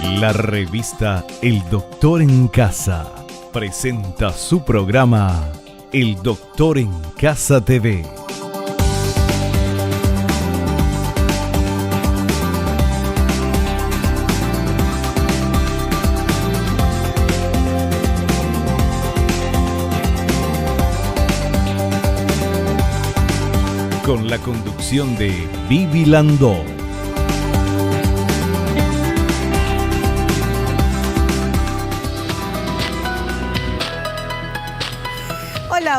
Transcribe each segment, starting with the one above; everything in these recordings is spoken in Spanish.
La revista El Doctor en Casa presenta su programa El Doctor en Casa TV. Con la conducción de Vivi Landó.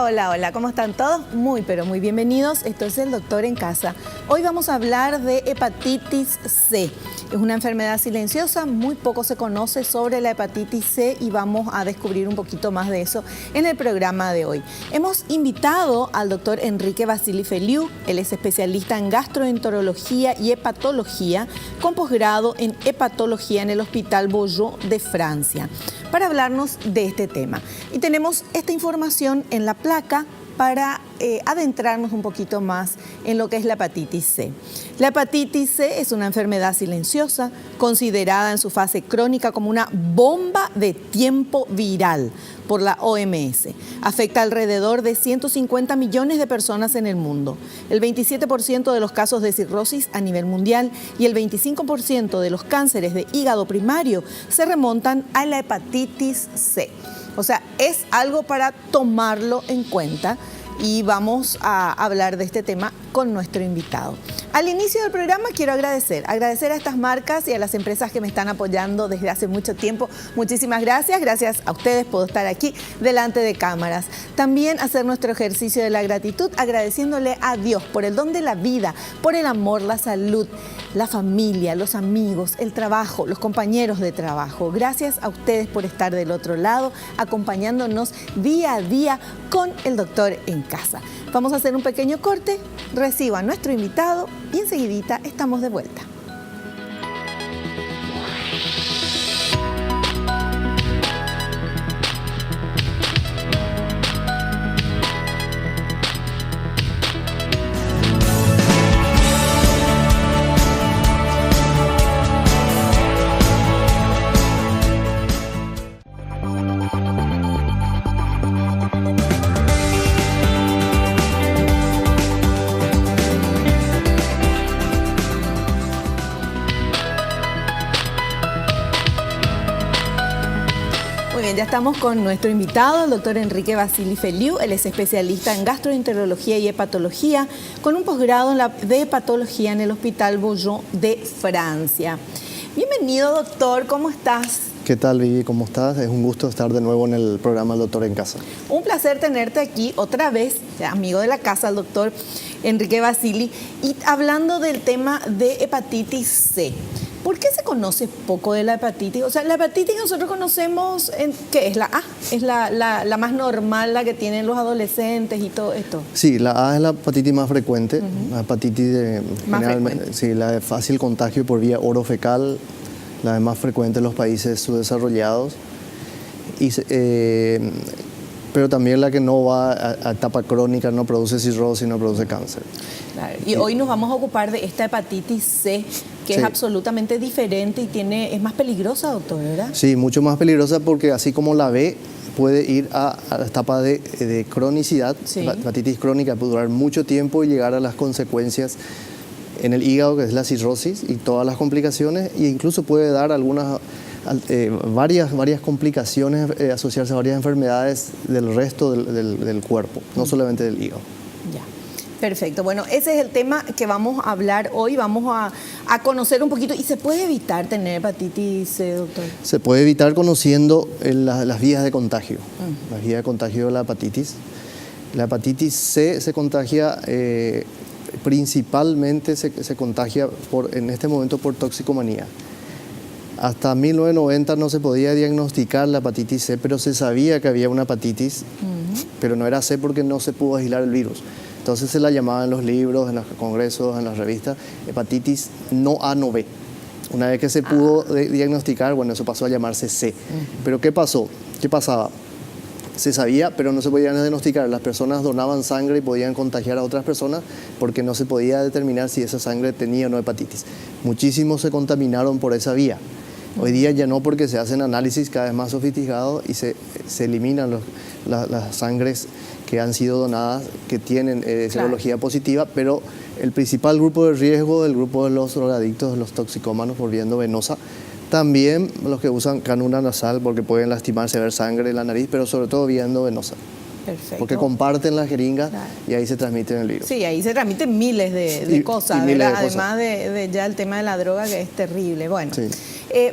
Hola, ¿cómo están todos? Muy, pero muy bienvenidos. Esto es El Doctor en Casa. Hoy vamos a hablar de hepatitis C. Es una enfermedad silenciosa, muy poco se conoce sobre la hepatitis C y vamos a descubrir un poquito más de eso en el programa de hoy. Hemos invitado al doctor Enrique Vasili Feliu. Él es especialista en gastroenterología y hepatología, con posgrado en hepatología en el Hospital Beaujon de Francia, para hablarnos de este tema. Y tenemos esta información en la placa para adentrarnos un poquito más en lo que es la hepatitis C. La hepatitis C es una enfermedad silenciosa, considerada en su fase crónica como una bomba de tiempo viral por la OMS. Afecta alrededor de 150 millones de personas en el mundo. El 27% de los casos de cirrosis a nivel mundial y el 25% de los cánceres de hígado primario se remontan a la hepatitis C. O sea, es algo para tomarlo en cuenta y vamos a hablar de este tema con nuestro invitado. Al inicio del programa quiero agradecer a estas marcas y a las empresas que me están apoyando desde hace mucho tiempo. Muchísimas gracias. Gracias a ustedes por estar aquí delante de cámaras. También hacer nuestro ejercicio de la gratitud, agradeciéndole a Dios por el don de la vida, por el amor, la salud, la familia, los amigos, el trabajo, los compañeros de trabajo. Gracias a ustedes por estar del otro lado, acompañándonos día a día con el doctor en casa. Vamos a hacer un pequeño corte, recibo a nuestro invitado y enseguidita estamos de vuelta. Ya estamos con nuestro invitado, el doctor Enrique Vasili Feliu. Él es especialista en gastroenterología y hepatología, con un posgrado de hepatología en el Hospital Beaujon de Francia. Bienvenido, doctor, ¿cómo estás? ¿Qué tal, Vivi? ¿Cómo estás? Es un gusto estar de nuevo en el programa El Doctor en Casa. Un placer tenerte aquí otra vez, amigo de la casa, el doctor Enrique Vasili. Y hablando del tema de hepatitis C, ¿por qué se conoce poco de la hepatitis? O sea, la hepatitis que nosotros conocemos, ¿qué es? La A, es la más normal, la que tienen los adolescentes y todo esto. Sí, la A es la hepatitis más frecuente, la hepatitis generalmente, sí, la de fácil contagio por vía orofecal, la de más frecuente en los países subdesarrollados, pero también la que no va a etapa crónica, no produce cirrosis, no produce cáncer. Claro. Y hoy nos vamos a ocupar de esta hepatitis C, que es absolutamente diferente y es más peligrosa, doctor, ¿verdad? Sí, mucho más peligrosa porque así como la B puede ir a la etapa de cronicidad, la hepatitis crónica puede durar mucho tiempo y llegar a las consecuencias en el hígado, que es la cirrosis y todas las complicaciones, e incluso puede dar varias complicaciones, asociarse a varias enfermedades del resto del cuerpo, no solamente del hígado. Ya. Perfecto. Bueno, ese es el tema que vamos a hablar hoy. Vamos a conocer un poquito. ¿Y se puede evitar tener hepatitis C, doctor? Se puede evitar conociendo las vías de contagio. Las vías de contagio de la hepatitis. La hepatitis C se contagia, principalmente se contagia en este momento por toxicomanía. Hasta 1990 no se podía diagnosticar la hepatitis C, pero se sabía que había una hepatitis, pero no era C porque no se pudo aislar el virus. Entonces se la llamaba en los libros, en los congresos, en las revistas, hepatitis no A, no B. Una vez que se pudo diagnosticar, bueno, eso pasó a llamarse C. Pero ¿qué pasó? ¿Qué pasaba? Se sabía, pero no se podía diagnosticar. Las personas donaban sangre y podían contagiar a otras personas porque no se podía determinar si esa sangre tenía o no hepatitis. Muchísimos se contaminaron por esa vía. Hoy día ya no, porque se hacen análisis cada vez más sofisticados y se eliminan las sangres que han sido donadas, que tienen serología positiva, pero el principal grupo de riesgo, el grupo de los drogadictos, de los toxicómanos por vía venosa, también los que usan canula nasal porque pueden lastimarse, ver sangre en la nariz, pero sobre todo vía endovenosa. Perfecto. Porque comparten las jeringas, claro, y ahí se transmiten el virus. Sí, ahí se transmiten miles de cosas, miles ¿verdad? de cosas. Además de ya el tema de la droga, que es terrible. Bueno, sí.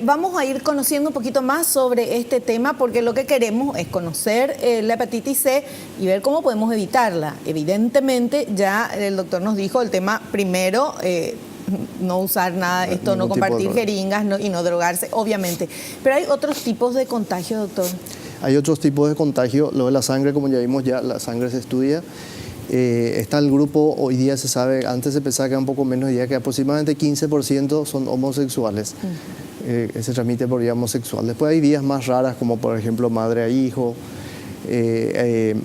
Vamos a ir conociendo un poquito más sobre este tema, porque lo que queremos es conocer la hepatitis C y ver cómo podemos evitarla. Evidentemente, ya el doctor nos dijo el tema primero, no usar nada, esto, no compartir jeringas y no drogarse, obviamente. Pero hay otros tipos de contagio, doctor. Hay otros tipos de contagio. Lo de la sangre, como ya vimos, ya la sangre se estudia. Está el grupo, hoy día se sabe, antes se pensaba que era un poco menos, hoy día que aproximadamente 15% son homosexuales. Se transmite por vía homosexual. Después hay vías más raras, como por ejemplo madre a hijo.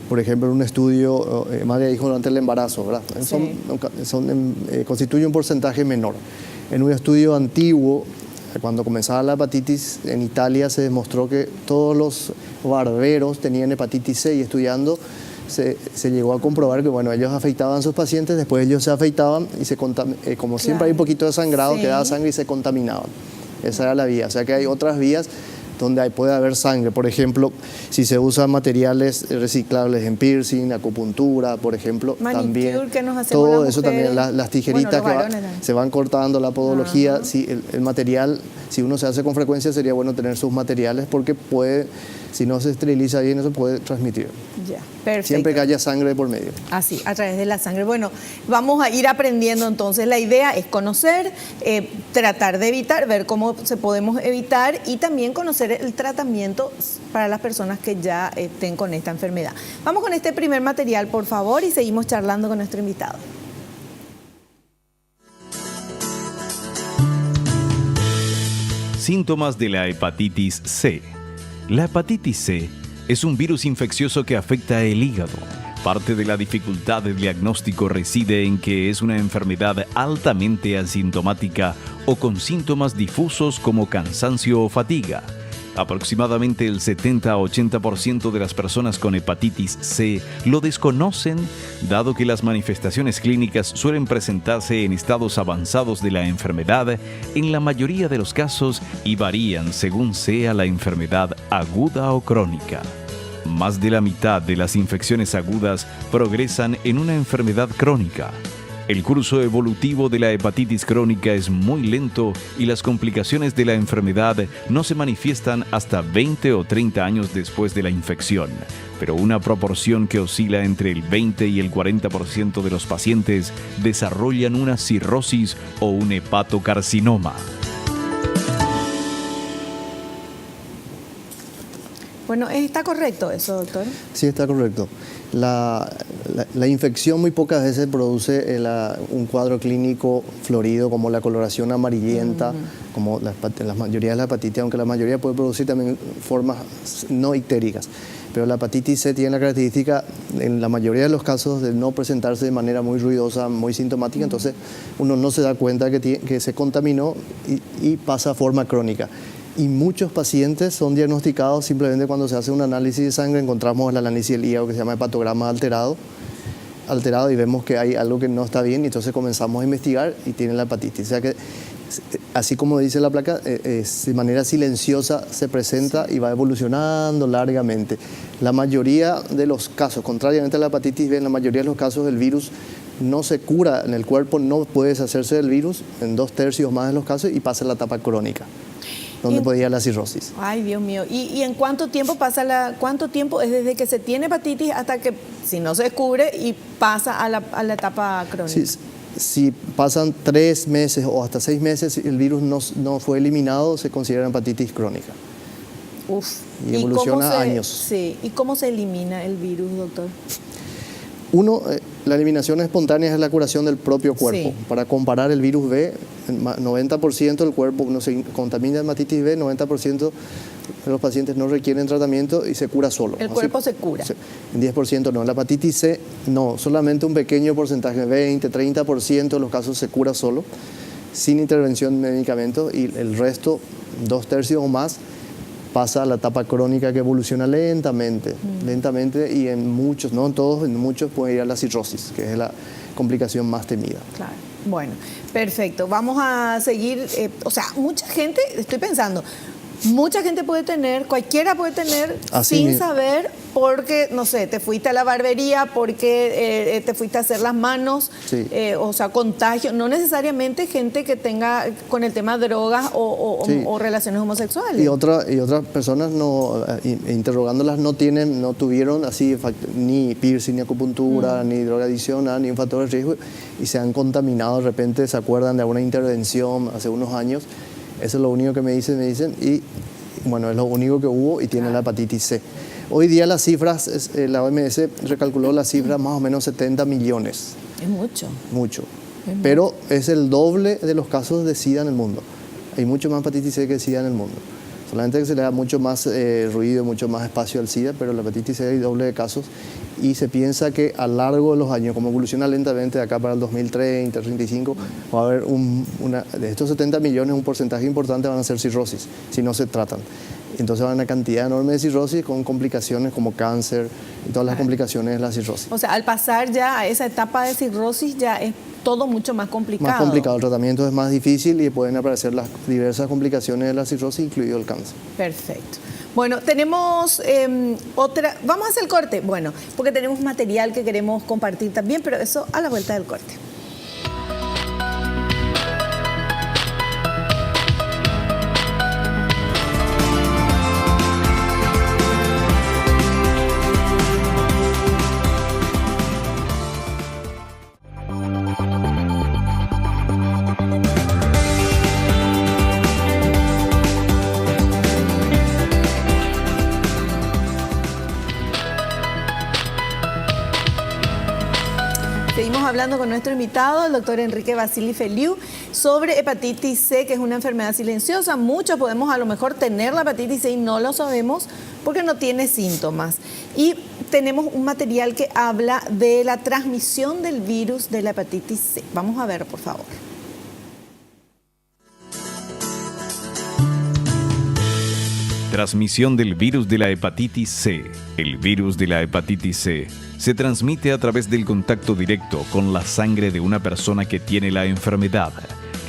Por ejemplo, en un estudio, madre a hijo durante el embarazo, ¿verdad? Sí. Constituye un porcentaje menor. En un estudio antiguo, cuando comenzaba la hepatitis, en Italia se demostró que todos los barberos tenían hepatitis C, y estudiando se llegó a comprobar que, bueno, ellos afeitaban a sus pacientes, después ellos se afeitaban y como siempre hay un poquito de sangrado, sí, quedaba sangre y se contaminaban. Esa era la vía. O sea que hay otras vías donde puede haber sangre. Por ejemplo, si se usan materiales reciclables en piercing, acupuntura, por ejemplo, manicure, también que nos hacemos todo las eso mujeres, también, las tijeritas, bueno, que se van cortando, la podología. Si el material, si uno se hace con frecuencia, sería bueno tener sus materiales, porque puede, si no se esteriliza bien, eso puede transmitir. Ya, perfecto. Siempre que haya sangre por medio. Así, a través de la sangre. Bueno, vamos a ir aprendiendo entonces. La idea es conocer, tratar de evitar, ver cómo se podemos evitar, y también conocer el tratamiento para las personas que ya estén con esta enfermedad. Vamos con este primer material, por favor, y seguimos charlando con nuestro invitado. Síntomas de la hepatitis C. La hepatitis C es un virus infeccioso que afecta el hígado. Parte de la dificultad de diagnóstico reside en que es una enfermedad altamente asintomática o con síntomas difusos como cansancio o fatiga. Aproximadamente el 70 a 80% de las personas con hepatitis C lo desconocen, dado que las manifestaciones clínicas suelen presentarse en estados avanzados de la enfermedad en la mayoría de los casos, y varían según sea la enfermedad aguda o crónica. Más de la mitad de las infecciones agudas progresan en una enfermedad crónica. El curso evolutivo de la hepatitis crónica es muy lento y las complicaciones de la enfermedad no se manifiestan hasta 20 o 30 años después de la infección, pero una proporción que oscila entre el 20 y el 40% de los pacientes desarrollan una cirrosis o un hepatocarcinoma. Bueno, ¿está correcto eso, doctor? Sí, está correcto. La infección muy pocas veces produce un cuadro clínico florido, como la coloración amarillenta, como la mayoría de la hepatitis, aunque la mayoría puede producir también formas no ictéricas. Pero la hepatitis C tiene la característica, en la mayoría de los casos, de no presentarse de manera muy ruidosa, muy sintomática, entonces uno no se da cuenta que se contaminó y pasa a forma crónica. Y muchos pacientes son diagnosticados simplemente cuando se hace un análisis de sangre, encontramos el análisis del hígado que se llama hepatograma alterado, y vemos que hay algo que no está bien, y entonces comenzamos a investigar y tiene la hepatitis. O sea que, así como dice la placa, de manera silenciosa se presenta y va evolucionando largamente. La mayoría de los casos, contrariamente a la hepatitis B, en la mayoría de los casos el virus no se cura en el cuerpo, no puede deshacerse del virus en 2/3 más de los casos, y pasa a la etapa crónica, donde puede ir a la cirrosis. Ay, Dios mío. ¿Y en cuánto tiempo cuánto tiempo es desde que se tiene hepatitis hasta que, si no se descubre, y pasa a la etapa crónica? Si pasan 3 meses o hasta 6 meses, el virus no fue eliminado, se considera hepatitis crónica. Uf. Y evoluciona años. Sí. ¿Y cómo se elimina el virus, doctor? La eliminación espontánea es la curación del propio cuerpo. Sí. Para comparar, el virus B, 90% del cuerpo no se contamina de hepatitis B, 90% de los pacientes no requieren tratamiento y se cura solo. El cuerpo se cura. En 10% no. La hepatitis C no, solamente un pequeño porcentaje, 20, 30% de los casos se cura solo, sin intervención de medicamentos, y el resto 2/3 o más pasa a la etapa crónica que evoluciona lentamente, y en muchos, no en todos, en muchos puede ir a la cirrosis, que es la complicación más temida. Claro. Bueno, perfecto. Vamos a seguir, o sea, mucha gente, estoy pensando, mucha gente puede tener, cualquiera puede tener sin saber, porque, no sé, te fuiste a la barbería, porque te fuiste a hacer las manos, o sea, contagio, no necesariamente gente que tenga con el tema de drogas o relaciones homosexuales. Y otras personas, interrogándolas, no tuvieron así ni piercing, ni acupuntura, ni drogadicción, nada, ni un factor de riesgo, y se han contaminado de repente, se acuerdan de alguna intervención hace unos años. Eso es lo único que me dicen, y bueno, es lo único que hubo y tiene la hepatitis C. Hoy día las cifras, la OMS recalculó las cifras más o menos 70 millones. Es mucho. Mucho. Pero es el doble de los casos de SIDA en el mundo. Hay mucho más hepatitis C que SIDA en el mundo. Solamente que se le da mucho más ruido, mucho más espacio al SIDA, pero la hepatitis C hay doble de casos. Y se piensa que a lo largo de los años, como evoluciona lentamente de acá para el 2030, 35, va a haber de estos 70 millones, un porcentaje importante van a ser cirrosis, si no se tratan. Entonces va a haber una cantidad enorme de cirrosis con complicaciones como cáncer y todas las complicaciones de la cirrosis. O sea, al pasar ya a esa etapa de cirrosis ya es todo mucho más complicado. Más complicado, el tratamiento es más difícil y pueden aparecer las diversas complicaciones de la cirrosis, incluido el cáncer. Perfecto. Bueno, tenemos otra... Vamos a hacer el corte. Bueno, porque tenemos material que queremos compartir también, pero eso a la vuelta del corte. Seguimos hablando con nuestro invitado, el doctor Enrique Basili Feliu, sobre hepatitis C, que es una enfermedad silenciosa. Muchos podemos a lo mejor tener la hepatitis C y no lo sabemos porque no tiene síntomas. Y tenemos un material que habla de la transmisión del virus de la hepatitis C. Vamos a ver, por favor. Transmisión del virus de la hepatitis C. El virus de la hepatitis C se transmite a través del contacto directo con la sangre de una persona que tiene la enfermedad.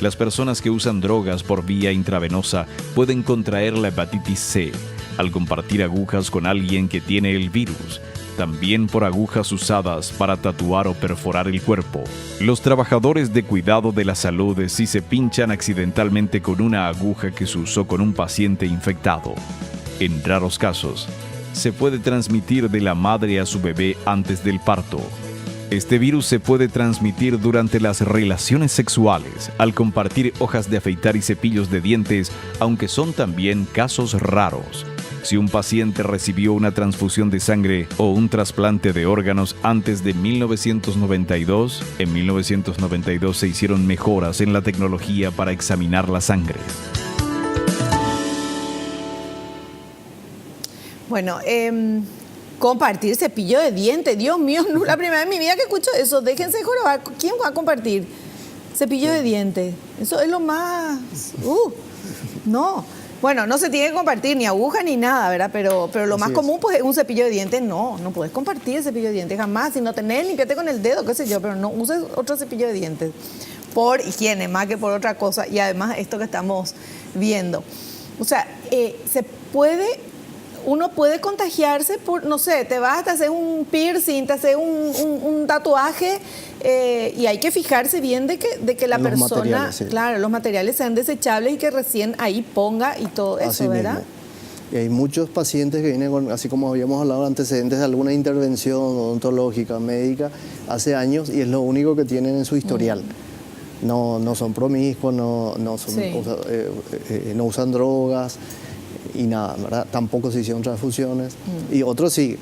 Las personas que usan drogas por vía intravenosa pueden contraer la hepatitis C al compartir agujas con alguien que tiene el virus, también por agujas usadas para tatuar o perforar el cuerpo. Los trabajadores de cuidado de la salud si se pinchan accidentalmente con una aguja que se usó con un paciente infectado. En raros casos, se puede transmitir de la madre a su bebé antes del parto. Este virus se puede transmitir durante las relaciones sexuales, al compartir hojas de afeitar y cepillos de dientes, aunque son también casos raros. Si un paciente recibió una transfusión de sangre o un trasplante de órganos antes de 1992, en 1992 se hicieron mejoras en la tecnología para examinar la sangre. Bueno, compartir cepillo de dientes, Dios mío, no la primera vez en mi vida que escucho eso. Déjense jorobar, ¿quién va a compartir cepillo de dientes? Eso es lo más... no. Bueno, no se tiene que compartir ni aguja ni nada, ¿verdad? Pero lo más común pues es un cepillo de dientes. No puedes compartir el cepillo de dientes jamás. Si no tenés, limpiate con el dedo, qué sé yo, pero no uses otro cepillo de dientes. Por higiene, más que por otra cosa. Y además esto que estamos viendo. O sea, uno puede contagiarse por, no sé, te vas a hacer un piercing, te haces un tatuaje y hay que fijarse bien de que la persona, claro, los materiales sean desechables y que recién ahí ponga y todo eso, así ¿verdad? Mismo. Y hay muchos pacientes que vienen con, así como habíamos hablado, antecedentes de alguna intervención odontológica, médica, hace años y es lo único que tienen en su historial. No son promiscuos, no usan drogas. Y nada, ¿verdad? Tampoco se hicieron transfusiones. Y otros sí,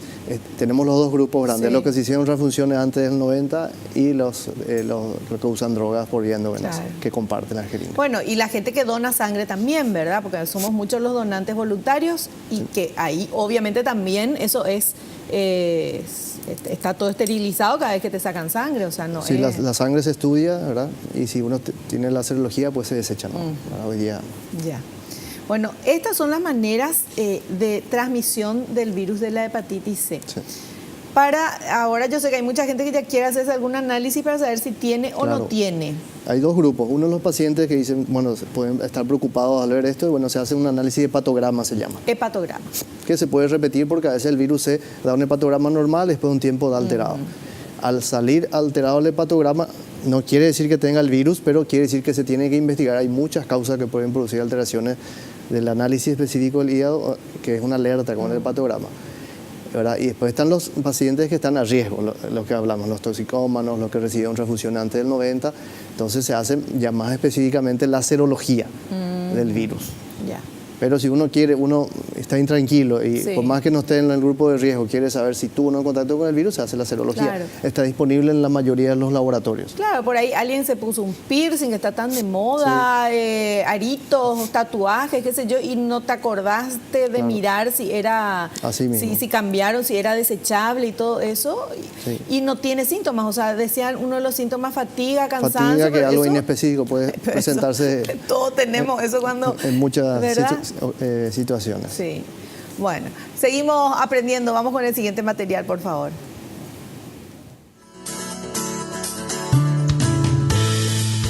tenemos los dos grupos grandes, los que se hicieron transfusiones antes del 90 y los que usan drogas por vía endovenosa, que comparten la jeringa. Bueno, y la gente que dona sangre también, ¿verdad? Porque somos muchos los donantes voluntarios y que ahí obviamente también eso está todo esterilizado cada vez que te sacan sangre, o sea, no sí, la sangre se estudia, ¿verdad? Y si uno tiene la serología, pues se desecha, ¿no? Hoy día... Ya. Bueno, estas son las maneras de transmisión del virus de la hepatitis C. Sí. Ahora yo sé que hay mucha gente que ya quiere hacerse algún análisis para saber si tiene o no tiene. Hay dos grupos. Uno de los pacientes que dicen, bueno, pueden estar preocupados al ver esto, y bueno, se hace un análisis de hepatograma, se llama. Hepatograma. Que se puede repetir porque a veces el virus C da un hepatograma normal y después de un tiempo da alterado. Al salir alterado el hepatograma, no quiere decir que tenga el virus, pero quiere decir que se tiene que investigar. Hay muchas causas que pueden producir alteraciones del análisis específico del hígado, que es una alerta con el hepatograma, ¿verdad? Y después están los pacientes que están a riesgo, los que hablamos, los toxicómanos, los que recibieron transfusión antes del 90. Entonces se hace ya más específicamente la serología del virus. Ya. Pero si uno está intranquilo y por más que no esté en el grupo de riesgo, quiere saber si tuvo o no contacto con el virus, se hace la serología. Claro. Está disponible en la mayoría de los laboratorios. Claro, por ahí alguien se puso un piercing que está tan de moda, aritos, tatuajes, qué sé yo, y no te acordaste de mirar si era, si cambiaron, si era desechable y todo eso, y no tiene síntomas. O sea, decían uno de los síntomas fatiga, cansancio. Fatiga, que es algo inespecífico, puede presentarse. Todos tenemos eso cuando. En muchas situaciones. Sí. Bueno, seguimos aprendiendo. Vamos con el siguiente material, por favor.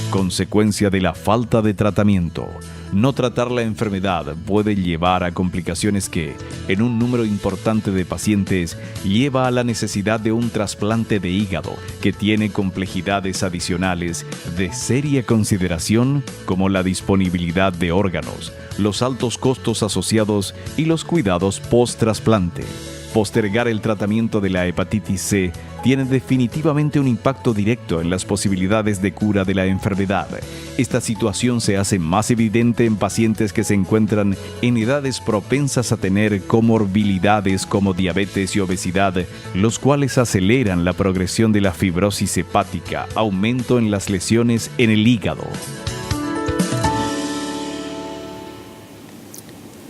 Consecuencia de la falta de tratamiento. No tratar la enfermedad puede llevar a complicaciones que, en un número importante de pacientes, lleva a la necesidad de un trasplante de hígado, que tiene complejidades adicionales de seria consideración, como la disponibilidad de órganos, los altos costos asociados y los cuidados post-trasplante. Postergar el tratamiento de la hepatitis C tiene definitivamente un impacto directo en las posibilidades de cura de la enfermedad. Esta situación se hace más evidente en pacientes que se encuentran en edades propensas a tener comorbilidades como diabetes y obesidad, los cuales aceleran la progresión de la fibrosis hepática, aumento en las lesiones en el hígado.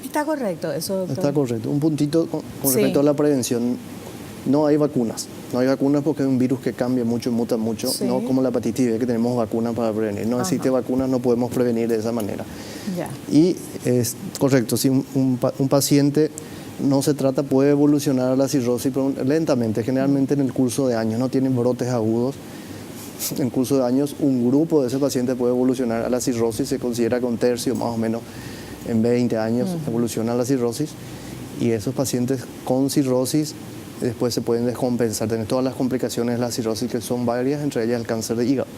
Está correcto eso, doctor. Está correcto. Un puntito con respecto a la prevención. No hay vacunas. No hay vacunas porque es un virus que cambia mucho, muta mucho. No como la hepatitis B, que tenemos vacunas para prevenir. No existe vacunas, no podemos prevenir de esa manera. Ya. Y es correcto, si un paciente no se trata, puede evolucionar a la cirrosis lentamente, generalmente en el curso de años. No tienen brotes agudos. En el curso de años, un grupo de ese paciente puede evolucionar a la cirrosis. Se considera que un tercio más o menos en 20 años evoluciona a la cirrosis, y esos pacientes con cirrosis después se pueden descompensar, tener todas las complicaciones de la cirrosis, que son varias, entre ellas el cáncer de hígado.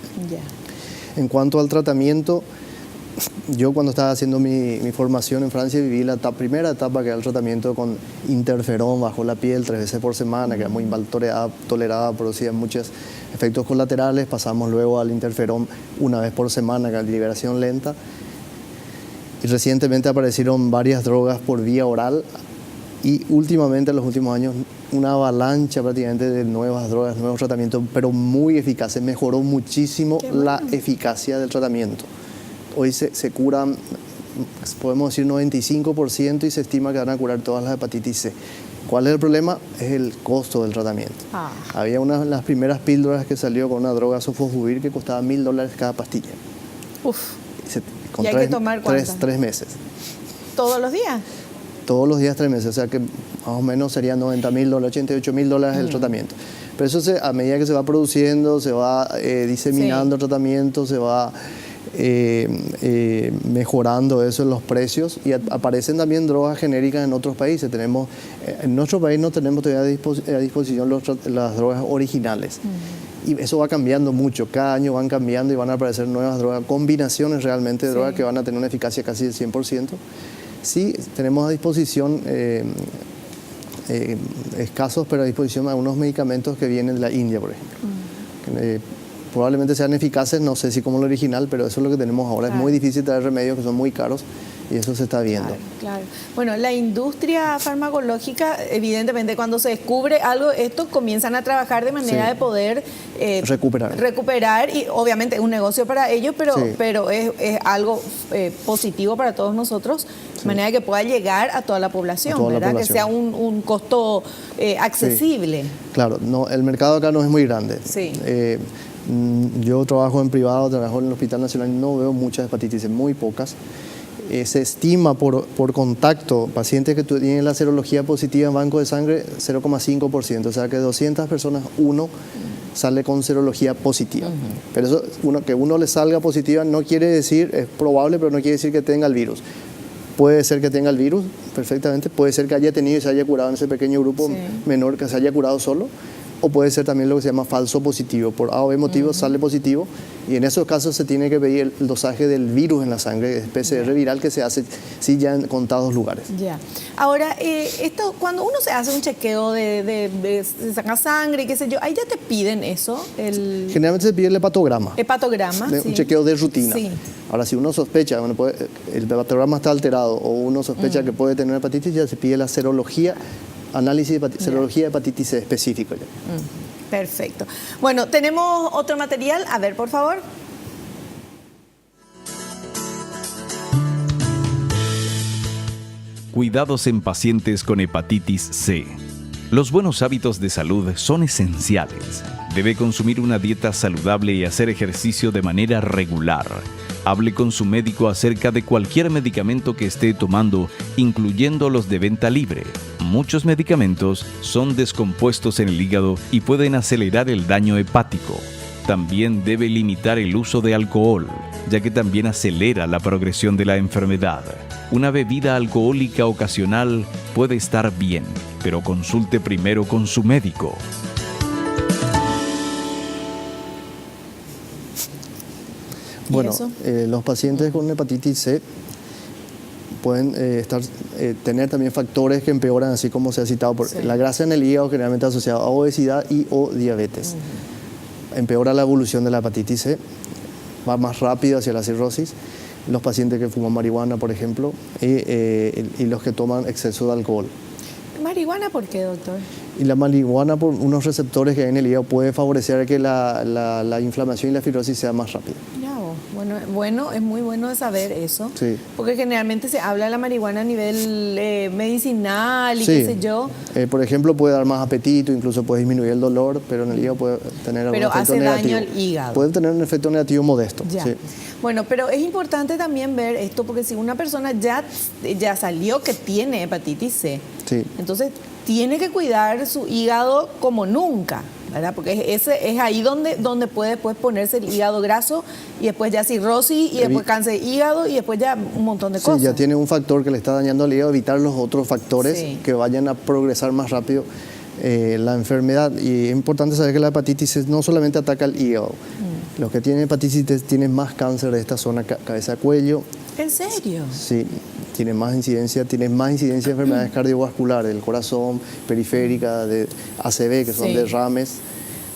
En cuanto al tratamiento, yo cuando estaba haciendo mi formación en Francia viví la primera etapa, que era el tratamiento con interferón bajo la piel 3 veces por semana, que era muy mal tolerada, producía muchos efectos colaterales. Pasamos luego al interferón 1 vez por semana, que era liberación lenta. Y recientemente aparecieron varias drogas por vía oral, y últimamente, en los últimos años, una avalancha prácticamente de nuevas drogas, nuevos tratamientos, pero muy eficaces. Mejoró muchísimo la eficacia del tratamiento. Hoy se curan, podemos decir, 95%, y se estima que van a curar todas las hepatitis C. ¿Cuál es el problema? Es el costo del tratamiento. Había una de las primeras píldoras que salió con una droga sofosbuvir que costaba $1000 cada pastilla. ¿Y hay que tomar cuántas? 3 meses. ¿Todos los días? Todos los días 3 meses, o sea que más o menos serían $90.000, $88.000 el tratamiento. Pero eso a medida que se va produciendo, se va diseminando el tratamiento, se va mejorando eso en los precios, y aparecen también drogas genéricas en otros países. En nuestro país no tenemos todavía a disposición las drogas originales. Y eso va cambiando mucho, cada año van cambiando y van a aparecer nuevas drogas, combinaciones realmente de drogas que van a tener una eficacia casi del 100%. Sí, tenemos a disposición escasos, pero a disposición algunos medicamentos que vienen de la India, por ejemplo. Probablemente sean eficaces, no sé si como el original, pero eso es lo que tenemos ahora. Es muy difícil traer remedios que son muy caros, y eso se está viendo. Claro. Bueno, la industria farmacológica, evidentemente, cuando se descubre algo, estos comienzan a trabajar de manera de poder recuperar, y obviamente es un negocio para ellos, pero es algo positivo para todos nosotros, de manera que pueda llegar a toda la población, ¿verdad? Que sea un costo accesible. Claro, no, el mercado acá no es muy grande. Yo trabajo en privado, trabajo en el Hospital Nacional, y no veo muchas hepatitis, muy pocas. se estima por contacto, pacientes que tienen la serología positiva en banco de sangre, 0,5%, o sea que de 200 personas, uno sale con serología positiva. Pero eso, que uno le salga positiva no quiere decir, es probable, pero no quiere decir que tenga el virus. Puede ser que tenga el virus perfectamente, puede ser que haya tenido y se haya curado en ese pequeño grupo menor, que se haya curado solo, o puede ser también lo que se llama falso positivo. Por A o B motivo sale positivo, y en esos casos se tiene que pedir el dosaje del virus en la sangre, PCR viral, que se hace sí ya en contados lugares. Ya. Ahora, esto, cuando uno se hace un chequeo de saca sangre, qué sé yo, ahí ya te piden eso. Generalmente se pide el hepatograma. Hepatograma, Un chequeo de rutina. Sí. Ahora, si uno sospecha, el hepatograma está alterado o uno sospecha que puede tener hepatitis, ya se pide la serología, análisis de serología de hepatitis C específico ya. Perfecto. Bueno, tenemos otro material. A ver, por favor. Cuidados en pacientes con hepatitis C. Los buenos hábitos de salud son esenciales. Debe consumir una dieta saludable y hacer ejercicio de manera regular. Hable con su médico acerca de cualquier medicamento que esté tomando, incluyendo los de venta libre. Muchos medicamentos son descompuestos en el hígado y pueden acelerar el daño hepático. También debe limitar el uso de alcohol, ya que también acelera la progresión de la enfermedad. Una bebida alcohólica ocasional puede estar bien, pero consulte primero con su médico. Bueno, los pacientes con hepatitis C pueden tener también factores que empeoran, así como se ha citado. La grasa en el hígado generalmente asociada a obesidad y o diabetes. Empeora la evolución de la hepatitis C, va más rápido hacia la cirrosis. Los pacientes que fuman marihuana, por ejemplo, y los que toman exceso de alcohol. ¿Marihuana por qué, doctor? Y la marihuana, por unos receptores que hay en el hígado, puede favorecer que la inflamación y la fibrosis sea más rápida. Bueno, es muy bueno de saber eso, Sí. Porque generalmente se habla de la marihuana a nivel medicinal y Sí. qué sé yo. Por ejemplo, puede dar más apetito, incluso puede disminuir el dolor, pero en el hígado puede tener algún efecto hace negativo. daño al hígado. Puede tener un efecto negativo modesto. Ya. Sí. Bueno, pero es importante también ver esto, porque si una persona ya salió que tiene hepatitis C, Sí. entonces tiene que cuidar su hígado como nunca, ¿verdad? Porque es ahí donde puede después ponerse el hígado graso y después ya cirrosis y después cáncer de hígado y después ya un montón de cosas. Sí, ya tiene un factor que le está dañando al hígado, evitar los otros factores que vayan a progresar más rápido la enfermedad. Y es importante saber que la hepatitis C no solamente ataca al hígado. Los que tienen hepatitis C tienen más cáncer de esta zona, cabeza-cuello. ¿En serio? Sí, tiene más incidencia de enfermedades cardiovasculares, del corazón, periférica, de ACV, que son derrames,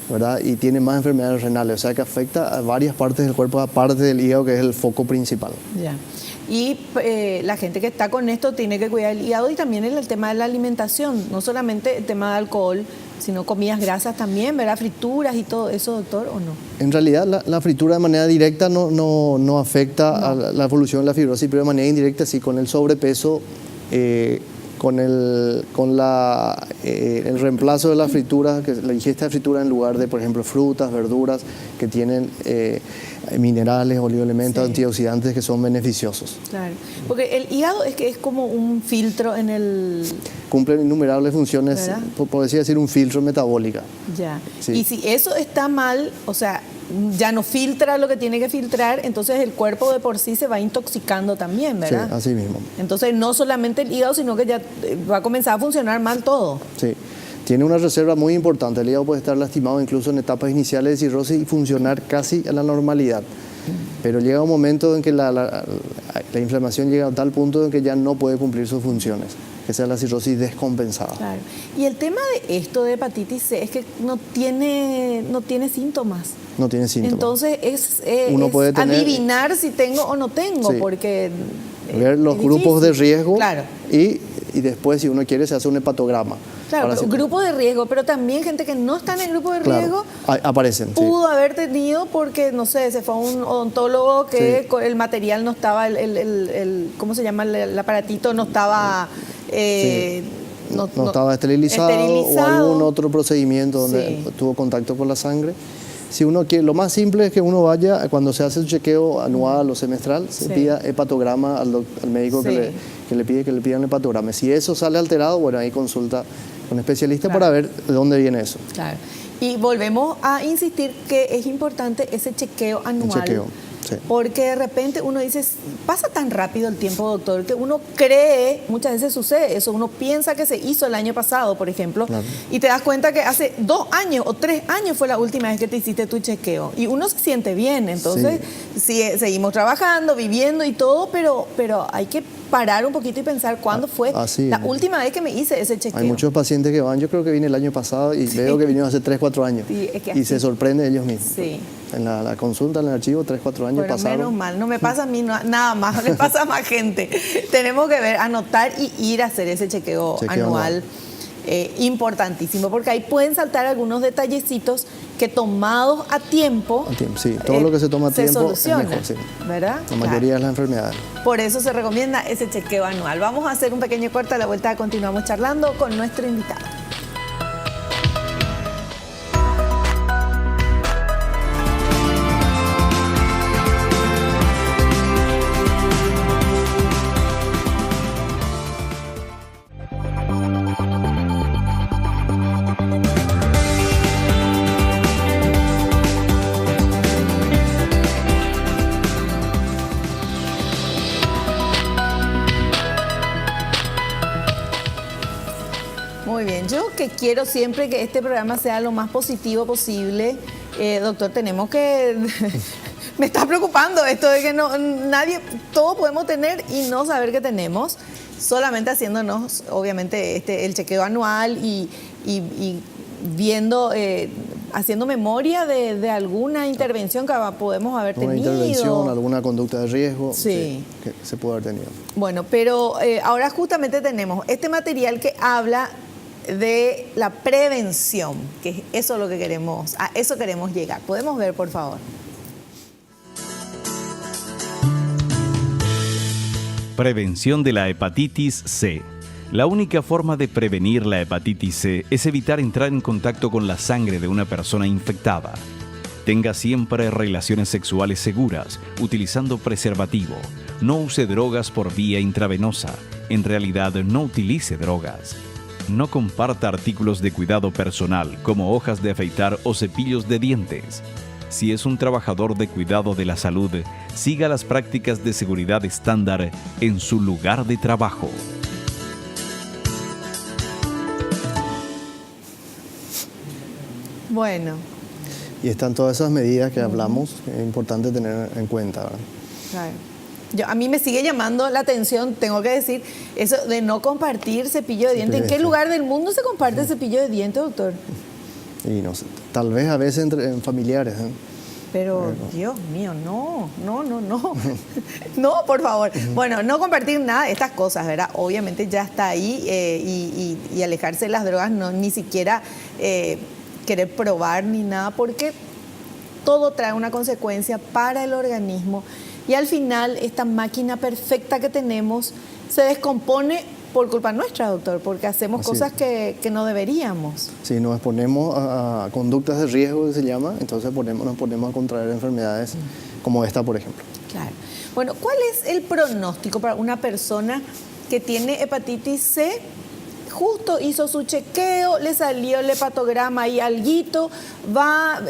¿verdad? Y tiene más enfermedades renales, o sea que afecta a varias partes del cuerpo, aparte del hígado, que es el foco principal. Ya. Y la gente que está con esto tiene que cuidar el hígado y también el tema de la alimentación, no solamente el tema de alcohol, sino comidas grasas también, ¿verdad? Frituras y todo eso, doctor, ¿o no? En realidad, la fritura de manera directa no afecta a la evolución de la fibrosis, pero de manera indirecta sí, con el sobrepeso, con el reemplazo de la fritura, la ingesta de fritura en lugar de, por ejemplo, frutas, verduras que tienen minerales, oligoelementos, antioxidantes que son beneficiosos. Claro, porque el hígado es como un filtro en el... Cumplen innumerables funciones, por decir un filtro metabólica. Ya. Sí. Y si eso está mal, o sea, ya no filtra lo que tiene que filtrar, entonces el cuerpo de por sí se va intoxicando también, ¿verdad? Sí, así mismo. Entonces no solamente el hígado, sino que ya va a comenzar a funcionar mal todo. Sí. Tiene una reserva muy importante. El hígado puede estar lastimado incluso en etapas iniciales de cirrosis y funcionar casi a la normalidad. Pero llega un momento en que la inflamación llega a tal punto en que ya no puede cumplir sus funciones, que sea la cirrosis descompensada. Claro. Y el tema de esto de hepatitis C es que no tiene síntomas. No tiene síntomas. Entonces es Uno puede tener, adivinar si tengo o no tengo, porque... ver los grupos de riesgo, claro. y después, si uno quiere, se hace un hepatograma. Claro, grupo de riesgo, pero también gente que no está en el grupo de riesgo aparecen. Pudo haber tenido porque, no sé, se fue a un odontólogo que el material no estaba, ¿cómo se llama? El aparatito no estaba... no estaba esterilizado o algún otro procedimiento donde tuvo contacto con la sangre. Si uno quiere, lo más simple es que uno vaya, cuando se hace un chequeo anual o semestral, se pida hepatograma al médico que le pidan el hepatograma. Si eso sale alterado, bueno, ahí consulta con un especialista para ver de dónde viene eso. Claro. Y volvemos a insistir que es importante ese chequeo anual. Chequeo, sí. Porque de repente uno dice, pasa tan rápido el tiempo, doctor, que uno cree, muchas veces sucede eso, uno piensa que se hizo el año pasado, por ejemplo, y te das cuenta que hace 2 años o 3 años fue la última vez que te hiciste tu chequeo. Y uno se siente bien, entonces seguimos trabajando, viviendo y todo, pero hay que parar un poquito y pensar cuándo fue la última vez que me hice ese chequeo. Hay muchos pacientes que van, yo creo que vine el año pasado y veo que vinieron hace 3, 4 años. Y se sorprende ellos mismos. Sí. En la consulta, en el archivo, 3, 4 años pasaron. Menos mal, no me pasa a mí nada más, le pasa a más gente. Tenemos que anotar y ir a hacer ese chequeo anual. Importantísimo, porque ahí pueden saltar algunos detallecitos que tomados a tiempo, sí, todo lo que se toma a tiempo soluciona, es mejor, sí. ¿verdad? La mayoría de las enfermedades. Por eso se recomienda ese chequeo anual. Vamos a hacer un pequeño corte, a la vuelta continuamos charlando con nuestro invitado. Muy bien, yo que quiero siempre que este programa sea lo más positivo posible, doctor, tenemos que... Me está preocupando esto de que todos podemos tener y no saber que tenemos, solamente haciéndonos, obviamente, el chequeo anual y viendo, haciendo memoria de alguna intervención que podemos haber tenido. Una intervención, alguna conducta de riesgo que se puede haber tenido. Bueno, pero ahora justamente tenemos este material que habla de la prevención, que es eso lo que queremos, a eso queremos llegar. ¿Podemos ver, por favor? Prevención de la hepatitis C. La única forma de prevenir la hepatitis C es evitar entrar en contacto con la sangre de una persona infectada. Tenga siempre relaciones sexuales seguras, utilizando preservativo. No use drogas por vía intravenosa. En realidad, no utilice drogas. No comparta artículos de cuidado personal como hojas de afeitar o cepillos de dientes. Si es un trabajador de cuidado de la salud, siga las prácticas de seguridad estándar en su lugar de trabajo. Bueno. Y están todas esas medidas que hablamos, que es importante tener en cuenta, ¿verdad? Claro. A mí me sigue llamando la atención, tengo que decir, eso de no compartir cepillo de dientes. ¿En qué lugar del mundo se comparte cepillo de dientes, doctor? Y no sé, tal vez a veces en familiares. Pero, Dios mío, no. No, por favor. Bueno, no compartir nada de estas cosas, ¿verdad? Obviamente ya está ahí y alejarse de las drogas, no ni siquiera querer probar ni nada, porque todo trae una consecuencia para el organismo. Y al final, esta máquina perfecta que tenemos se descompone por culpa nuestra, doctor, porque hacemos cosas que no deberíamos. Sí, nos exponemos a conductas de riesgo, que se llama, entonces nos ponemos a contraer enfermedades como esta, por ejemplo. Claro. Bueno, ¿cuál es el pronóstico para una persona que tiene hepatitis C? Justo hizo su chequeo, le salió el hepatograma y alguito, va,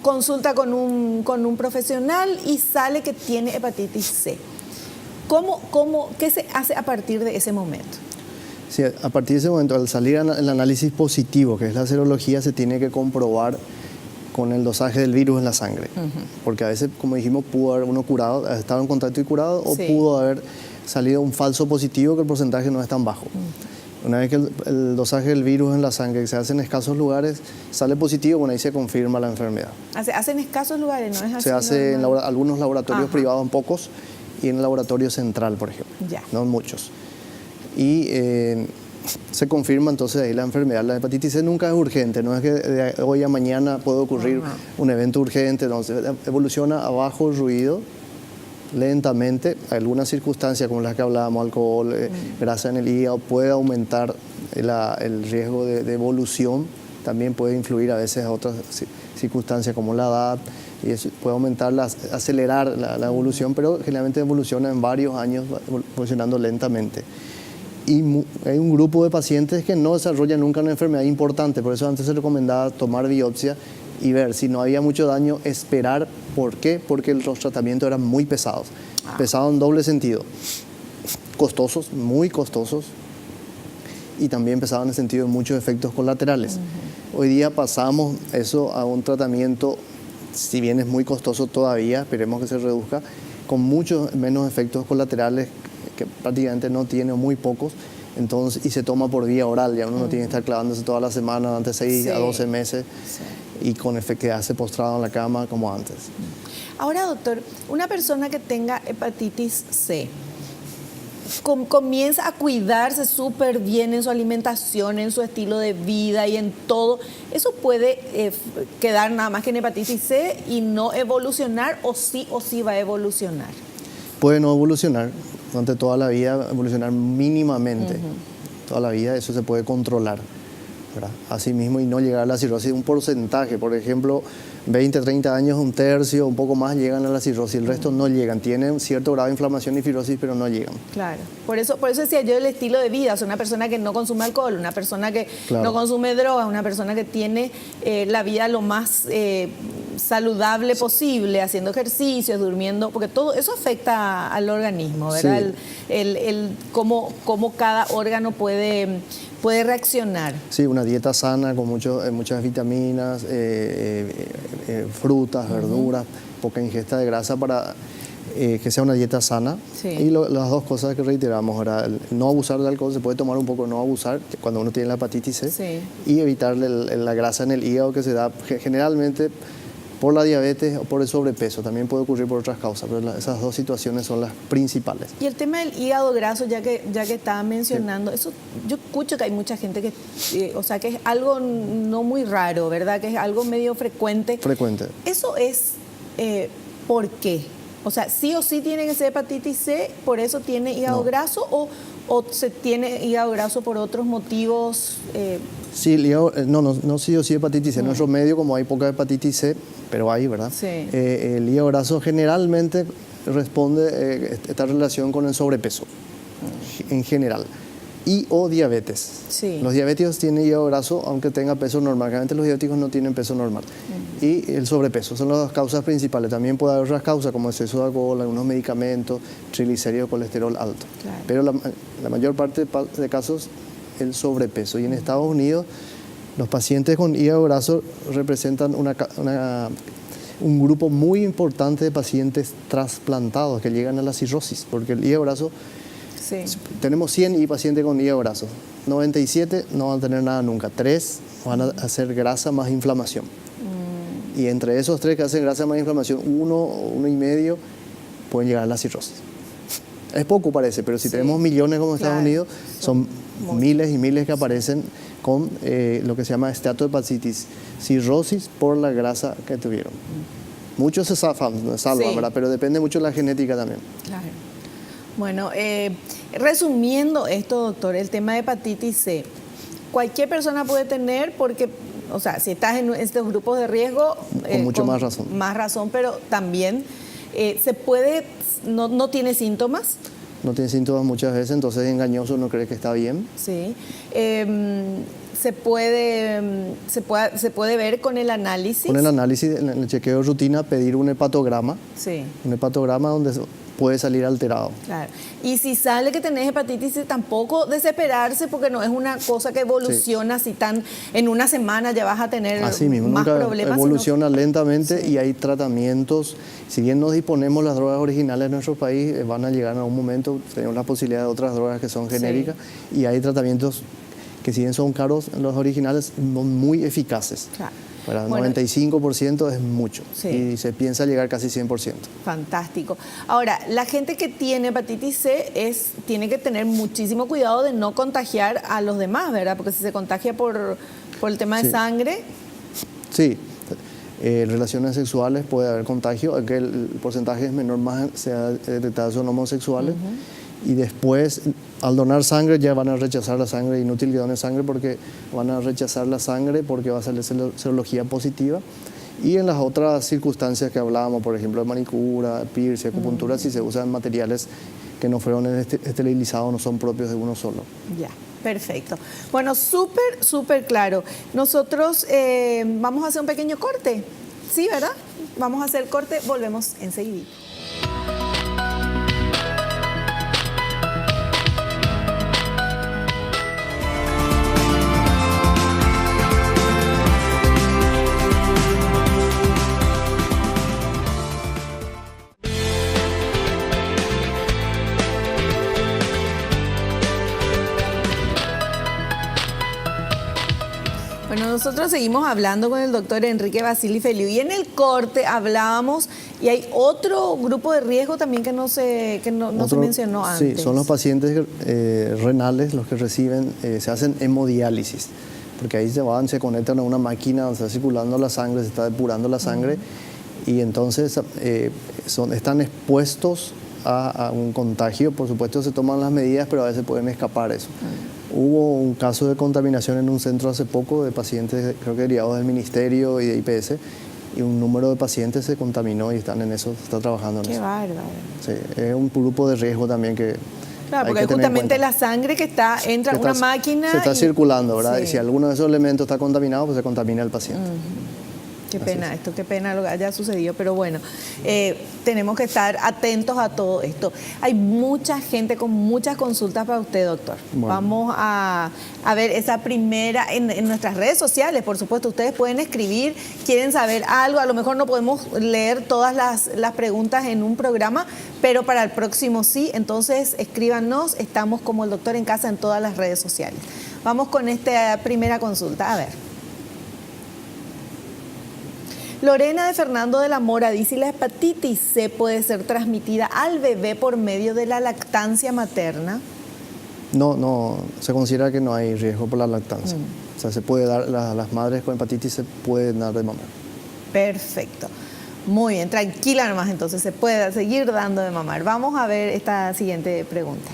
consulta con un profesional y sale que tiene hepatitis C. ¿Qué se hace a partir de ese momento? Sí, a partir de ese momento, al salir el análisis positivo, que es la serología, se tiene que comprobar con el dosaje del virus en la sangre. Porque a veces, como dijimos, pudo haber uno curado, estado en contacto y curado, o pudo haber salido un falso positivo que el porcentaje no es tan bajo. Una vez que el dosaje del virus en la sangre se hace en escasos lugares, sale positivo, bueno, ahí se confirma la enfermedad. ¿Se hace en escasos lugares? ¿No es así? Se hace en algunos laboratorios privados, en pocos, y en el laboratorio central, por ejemplo. No en muchos. Y se confirma entonces ahí la enfermedad. La hepatitis C nunca es urgente, no es que de hoy a mañana puede ocurrir un evento urgente, no, evoluciona a bajo ruido, lentamente. Algunas circunstancias como las que hablábamos, alcohol, grasa en el hígado, puede aumentar el riesgo de evolución también puede influir a veces a otras circunstancias como la edad, y eso puede acelerar la evolución, pero generalmente evoluciona en varios años, evolucionando lentamente. Y hay un grupo de pacientes que no desarrollan nunca una enfermedad importante, por eso antes se recomendaba tomar biopsia y ver si no había mucho daño, esperar. ¿Por qué? Porque los tratamientos eran muy pesados, pesados en doble sentido, costosos, muy costosos, y también pesados en el sentido de muchos efectos colaterales. Hoy día pasamos eso a un tratamiento, si bien es muy costoso todavía, esperemos que se reduzca, con muchos menos efectos colaterales, que prácticamente no tiene, o muy pocos, entonces, y se toma por vía oral, ya uno no tiene que estar clavándose toda la semana durante 6 a 12 meses y con quedarse postrado en la cama como antes. Ahora, doctor, una persona que tenga hepatitis C, comienza a cuidarse súper bien en su alimentación, en su estilo de vida y en todo, ¿eso puede quedar nada más que en hepatitis C y no evolucionar, o sí va a evolucionar? Puede no evolucionar durante toda la vida, evolucionar mínimamente. Toda la vida eso se puede controlar, ¿verdad? Así mismo, y no llegar a la cirrosis. Un porcentaje, por ejemplo, 20, 30 años, un tercio, un poco más llegan a la cirrosis, el resto no llegan. Tienen cierto grado de inflamación y fibrosis, pero no llegan. Claro, por eso decía yo el estilo de vida, o sea, una persona que no consume alcohol, una persona que no consume drogas, una persona que tiene la vida lo más saludable posible, haciendo ejercicios, durmiendo, porque todo eso afecta al organismo, ¿verdad? Sí. Cómo cada órgano puede reaccionar. Sí, una dieta sana con muchas vitaminas, frutas, verduras, poca ingesta de grasa para que sea una dieta sana. Sí. Y las dos cosas que reiteramos, ahora, no abusar del alcohol, se puede tomar un poco, no abusar cuando uno tiene la hepatitis C, sí. Y evitar la grasa en el hígado que se da generalmente por la diabetes o por el sobrepeso. También puede ocurrir por otras causas, pero esas dos situaciones son las principales. Y el tema del hígado graso, ya que estaba mencionando, sí. Eso yo escucho que hay mucha gente que, o sea, que es algo no muy raro, ¿verdad? Que es algo medio frecuente. Frecuente. Eso es, ¿por qué? O sea, sí o sí tiene que ser hepatitis C, por eso tiene hígado graso, o se tiene hígado graso por otros motivos. Sí, no sí o sí hepatitis C. En nuestro medio, como hay poca hepatitis C, pero hay, ¿verdad? Sí. El hígado graso generalmente responde esta relación con el sobrepeso, en general, y o diabetes. Sí. Los diabéticos tienen hígado graso aunque tenga peso normal. Realmente los diabéticos no tienen peso normal. Y el sobrepeso son las dos causas principales. También puede haber otras causas como exceso de alcohol, algunos medicamentos, triglicéridos, colesterol alto. Claro. Pero la mayor parte de casos, el sobrepeso. Y en Estados Unidos, los pacientes con hígado graso representan un grupo muy importante de pacientes trasplantados que llegan a la cirrosis, porque el hígado graso, sí. Tenemos 100 pacientes con hígado graso, 97 no van a tener nada nunca, 3 van a hacer grasa más inflamación. Y entre esos 3 que hacen grasa más inflamación, 1 y medio pueden llegar a la cirrosis. Es poco parece, pero si tenemos millones como Estados Unidos, son miles y miles que aparecen con lo que se llama esteatohepatitis, cirrosis por la grasa que tuvieron. Muchos se salvan, ¿verdad? Pero depende mucho de la genética también. Claro. Bueno, resumiendo esto, doctor, el tema de hepatitis C, cualquier persona puede tener, porque, o sea, si estás en estos grupos de riesgo... Con mucho más razón. Más razón, pero también se puede, no tiene síntomas. No tiene síntomas muchas veces, entonces es engañoso, no cree que está bien. Sí. Se puede ver con el análisis. Con el análisis, en el chequeo de rutina, pedir un hepatograma. Sí. Un hepatograma donde puede salir alterado. Claro. Y si sale que tenés hepatitis C, tampoco desesperarse, porque no es una cosa que evoluciona, sí. Si en una semana ya vas a tener así mismo, más problemas. Evoluciona lentamente, sí. Y hay tratamientos. Si bien no disponemos las drogas originales de nuestro país, van a llegar en algún momento, tenemos la posibilidad de otras drogas que son genéricas, sí. Y hay tratamientos que si bien son caros, los originales son muy eficaces. Claro. Para 95% es mucho, sí. Y se piensa llegar casi 100%. Fantástico. Ahora, la gente que tiene hepatitis C tiene que tener muchísimo cuidado de no contagiar a los demás, ¿verdad? Porque si se contagia por el tema de sangre... Sí, relaciones sexuales puede haber contagio, aunque el porcentaje es menor, más se ha detectado son homosexuales. y después al donar sangre ya van a rechazar la sangre, inútil que donen sangre porque van a rechazar la sangre porque va a salir serología positiva. Y en las otras circunstancias que hablábamos, por ejemplo, de manicura, piercing, acupuntura, si se usan materiales que no fueron esterilizados, no son propios de uno solo. Ya, perfecto. Bueno, súper claro. Nosotros vamos a hacer un pequeño corte, ¿sí, verdad? Vamos a hacer corte, volvemos enseguida. Bueno, nosotros seguimos hablando con el doctor Enrique Basili Feliu y en el corte hablábamos y hay otro grupo de riesgo también que no se mencionó antes. Sí, son los pacientes renales los que reciben, se hacen hemodiálisis, porque ahí se conectan a una máquina donde está circulando la sangre, se está depurando la sangre y entonces están expuestos a un contagio. Por supuesto se toman las medidas, pero a veces pueden escapar eso. Hubo un caso de contaminación en un centro hace poco de pacientes, creo que derivados del Ministerio y de IPS, y un número de pacientes se contaminó y están en eso, se está trabajando en eso. Qué bárbaro. Sí, es un grupo de riesgo también que claro, hay porque que justamente la sangre que entra a una máquina. Se está circulando, ¿verdad? Sí. Y si alguno de esos elementos está contaminado, pues se contamina el paciente. Qué pena esto, qué pena lo que haya sucedido, pero bueno, tenemos que estar atentos a todo esto. Hay mucha gente con muchas consultas para usted, doctor. Bueno. Vamos a ver esa primera en nuestras redes sociales, por supuesto. Ustedes pueden escribir, quieren saber algo, a lo mejor no podemos leer todas las preguntas en un programa, pero para el próximo sí, entonces escríbanos, estamos como el doctor en casa en todas las redes sociales. Vamos con esta primera consulta, a ver. Lorena de Fernando de la Mora dice: ¿la hepatitis C puede ser transmitida al bebé por medio de la lactancia materna? No, se considera que no hay riesgo por la lactancia. O sea, se puede dar, las madres con hepatitis se pueden dar de mamar. Perfecto. Muy bien, tranquila nomás, entonces se puede seguir dando de mamar. Vamos a ver esta siguiente pregunta.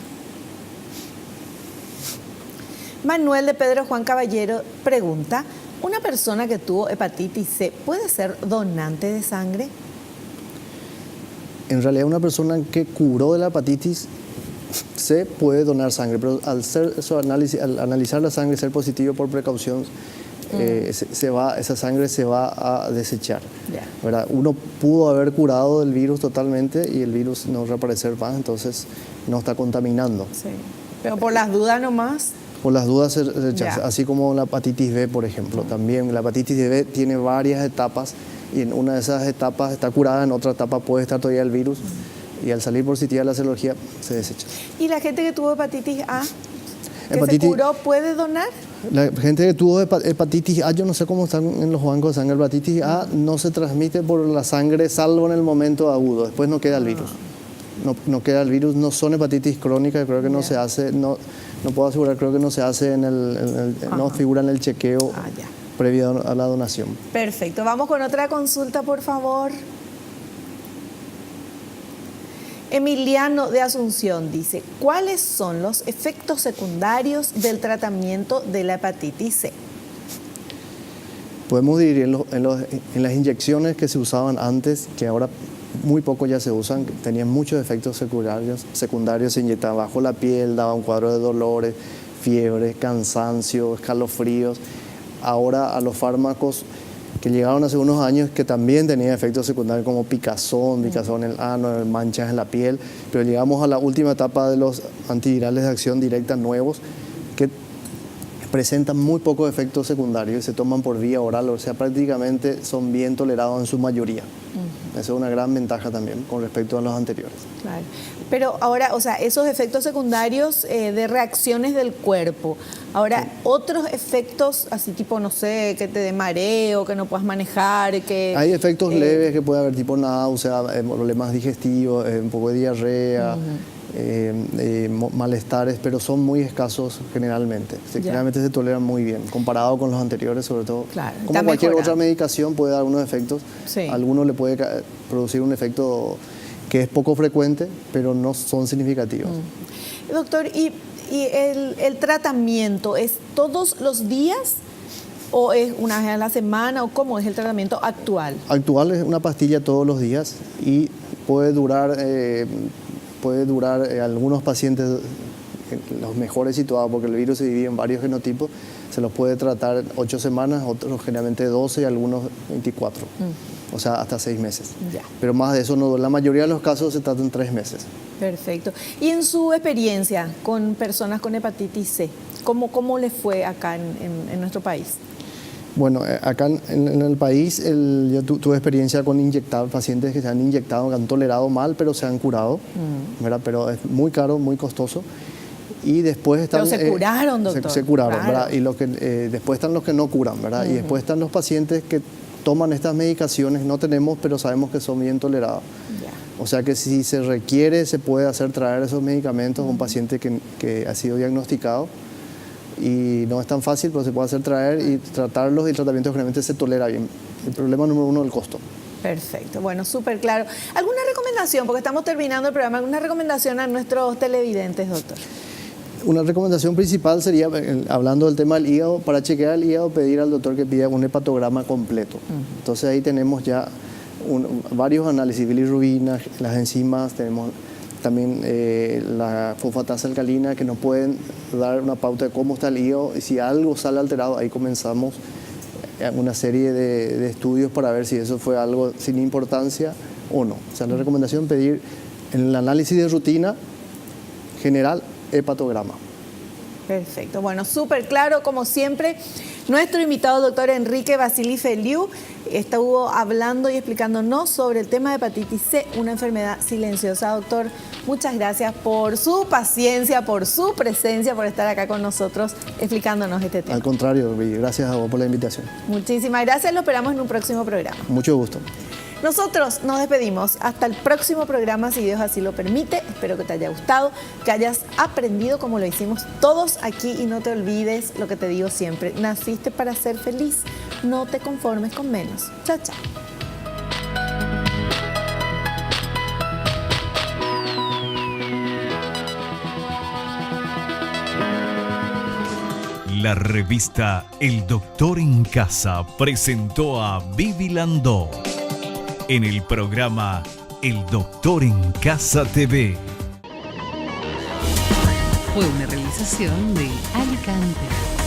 Manuel de Pedro Juan Caballero pregunta: ¿una persona que tuvo hepatitis C puede ser donante de sangre? En realidad, una persona que curó de la hepatitis C puede donar sangre, pero al analizar la sangre, ser positivo por precaución, esa sangre se va a desechar. ¿Verdad? Uno pudo haber curado del virus totalmente y el virus no reaparecer más, entonces no está contaminando. Sí. Pero por las dudas nomás. Por las dudas se rechaza, así como la hepatitis B, por ejemplo. También la hepatitis B tiene varias etapas y en una de esas etapas está curada, en otra etapa puede estar todavía el virus y al salir positiva la serología se desecha. ¿Y la gente que tuvo hepatitis A, se curó, puede donar? La gente que tuvo hepatitis A, yo no sé cómo están en los bancos de sangre. La hepatitis A no se transmite por la sangre salvo en el momento agudo, después no queda el virus. No queda el virus, no son hepatitis crónicas, creo que no se hace, no puedo asegurar, creo que no se hace no figura en el chequeo previo a la donación. Perfecto, vamos con otra consulta, por favor. Emiliano de Asunción dice: ¿cuáles son los efectos secundarios del tratamiento de la hepatitis C? Podemos dividir en las inyecciones que se usaban antes, que ahora muy poco ya se usan, tenían muchos efectos secundarios, se inyectaban bajo la piel, daba un cuadro de dolores, fiebre, cansancio, escalofríos. Ahora a los fármacos que llegaron hace unos años que también tenían efectos secundarios como picazón en el ano, manchas en la piel, pero llegamos a la última etapa de los antivirales de acción directa nuevos que presentan muy pocos efectos secundarios y se toman por vía oral, o sea, prácticamente son bien tolerados en su mayoría. Esa es una gran ventaja también con respecto a los anteriores. Claro. Pero ahora, o sea, esos efectos secundarios de reacciones del cuerpo. Ahora, sí. Otros efectos, así tipo, no sé, que te dé mareo, que no puedas manejar, que... Hay efectos leves que puede haber, tipo náusea, problemas digestivos, un poco de diarrea, malestares, pero son muy escasos generalmente. Generalmente se toleran muy bien, comparado con los anteriores, sobre todo. Claro, como cualquier otra medicación puede dar unos efectos. Sí. A algunos le puede producir un efecto que es poco frecuente, pero no son significativos. Doctor, ¿y el tratamiento es todos los días o es una vez a la semana o cómo es el tratamiento actual? Actual es una pastilla todos los días y puede durar algunos pacientes, los mejores situados, porque el virus se divide en varios genotipos, se los puede tratar 8 semanas, otros generalmente 12 y algunos 24. O sea, hasta 6 meses. Ya. Pero más de eso no, la mayoría de los casos se tratan 3 meses. Perfecto. Y en su experiencia con personas con hepatitis C, ¿cómo les fue acá en nuestro país? Bueno, acá en el país yo tuve experiencia con pacientes que se han inyectado, que han tolerado mal, pero se han curado, ¿verdad? Pero es muy caro, muy costoso. Y después están... Pero se curaron, doctor. Se curaron, Claro. ¿verdad? Y después están los que no curan, ¿verdad? Y después están los pacientes que toman estas medicaciones, no tenemos, pero sabemos que son bien tolerados. Ya. O sea que si se requiere, se puede hacer traer esos medicamentos a un paciente que ha sido diagnosticado. Y no es tan fácil, pero se puede hacer traer y tratarlos, y el tratamiento generalmente se tolera bien. El problema número 1 es el costo. Perfecto, bueno, súper claro. ¿Alguna recomendación, porque estamos terminando el programa, alguna recomendación a nuestros televidentes, doctor? Una recomendación principal sería, hablando del tema del hígado, para chequear el hígado, pedir al doctor que pida un hepatograma completo. Entonces ahí tenemos ya varios análisis, bilirrubina, las enzimas, tenemos también la fosfatasa alcalina, que nos pueden dar una pauta de cómo está el hígado, y si algo sale alterado, ahí comenzamos una serie de estudios para ver si eso fue algo sin importancia o no. O sea, la recomendación pedir en el análisis de rutina general hepatograma. Perfecto, bueno, súper claro, como siempre. Nuestro invitado, doctor Enrique Bassili Feliu, estuvo hablando y explicándonos sobre el tema de hepatitis C, una enfermedad silenciosa. Doctor, muchas gracias por su paciencia, por su presencia, por estar acá con nosotros explicándonos este tema. Al contrario, gracias a vos por la invitación. Muchísimas gracias, lo esperamos en un próximo programa. Mucho gusto. Nosotros nos despedimos hasta el próximo programa, si Dios así lo permite. Espero que te haya gustado, que hayas aprendido como lo hicimos todos aquí, y no te olvides lo que te digo siempre: naciste para ser feliz, no te conformes con menos. Chao, chao. La revista El Doctor en Casa presentó a Vivi Landó en el programa El Doctor en Casa TV. Fue una realización de Alicante.